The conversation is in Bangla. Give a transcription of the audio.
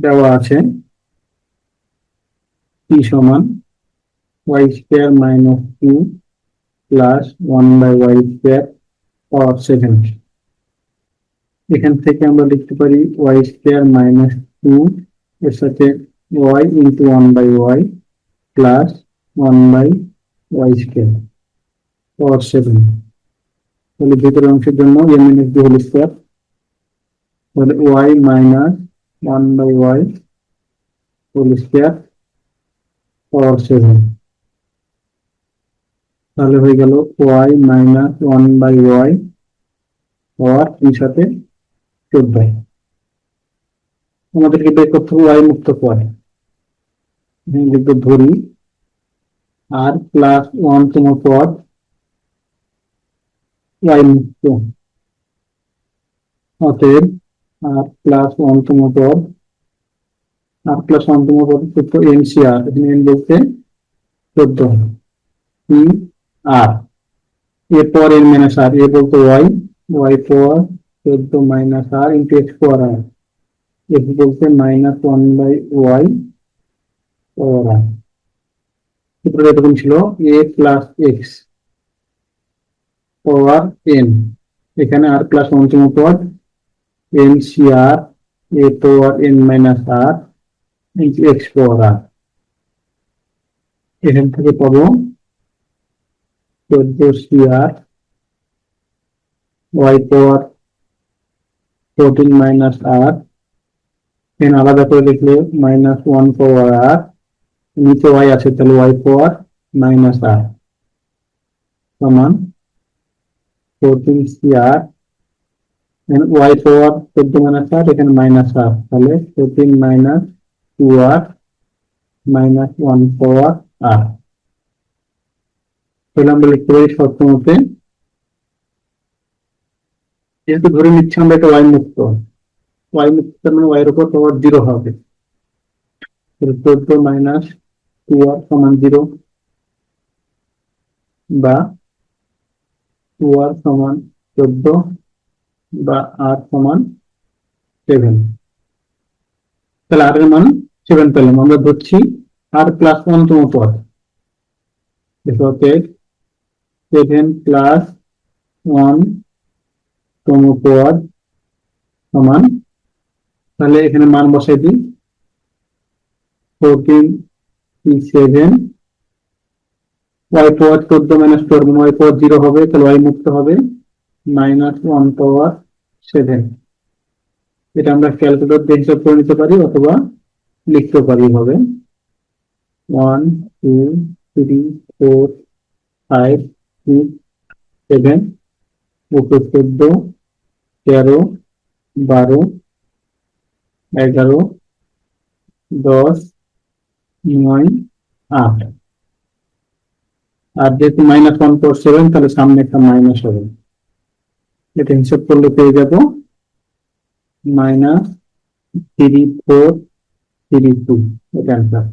দেওয়া আছে p সমান y square minus 2 plus 1/y square power 7। এখান থেকে আমরা লিখতে পারি y স্কয়ার মাইনাস 2 এর সাথে y into 1/y plus 1/y square power 7। তাহলে ভেতরের অংশের জন্য a minus b whole square, তাহলে y minus 1/y whole square power 7। তাহলে হয়ে গেল y মাইনাস 1/y পাওয়ার এর সাথে 14। আমাদেরকে বের করতে হবে y মুক্ত পদ। লিখব ধরি r প্লাস 1 তম পদ y মুক্ত, অতএব r প্লাস 1 তম পদ, r প্লাস 1 তম পদ সূত্র NCR, এখানে n বলতে 14 p r, এরপর n মাইনাস r, এ বলতে y, y পাওয়ার 14 মাইনাস r ইন্টু x পাওয়ার r, x বলতে মাইনাস 1/y পাওয়ার r। সূত্রটা এরকম ছিল a plus x power n, এখানে r প্লাস 1 তম পদ NCR a power n minus r into x power r। এখান থেকে পাবো 14 y পাওয়ার 14 মাইনাস r, এখানে আলাদা করে লিখলে মাইনাস 1 পাওয়ার r, নিচে y আছে তাহলে y পাওয়ার মাইনাস r সমান 14 y পাওয়ার 14 মাইনাস r, এখানে মাইনাস r, তাহলে 14 মাইনাস 2r মাইনাস 1 পাওয়ার r। তাহলে আমরা লিখতে পারি সবসময়তে, যেহেতু ধরে নিচ্ছি আমরা এটা y মুক্ত, y মুক্ত তার মানে y এর উপর পাওয়ার 0 হবে, 14 মাইনাস 2r সমান 0 বা 2r সমান 14 বা r সমান 7। তাহলে r এর মান 7 পেলাম। আমরা ধরছি r প্লাস 1 তম পদ, অতএব 7 প্লাস 1 তম পদ সমান, তাহলে এখানে মান বসাই দিই 14 y পাওয়ার 14 মাইনাস 12 y পাওয়ার 0 হবে, তাহলে y মুক্ত হবে মাইনাস 1 পাওয়ার 7। এটা আমরা ক্যালকুলেটর দিয়ে হিসাব করে নিতে পারি অথবা লিখতে পারি হবে 1 2 3 4 5 6 7 উপর 14 13 12 11 10 9 8, আর যেহেতু মাইনাস 1 পাওয়ার 7 তাহলে সামনে একটা মাইনাস হবে, এটা হিসাব করলে পেয়ে যাব -3432, এটা অ্যান্সার।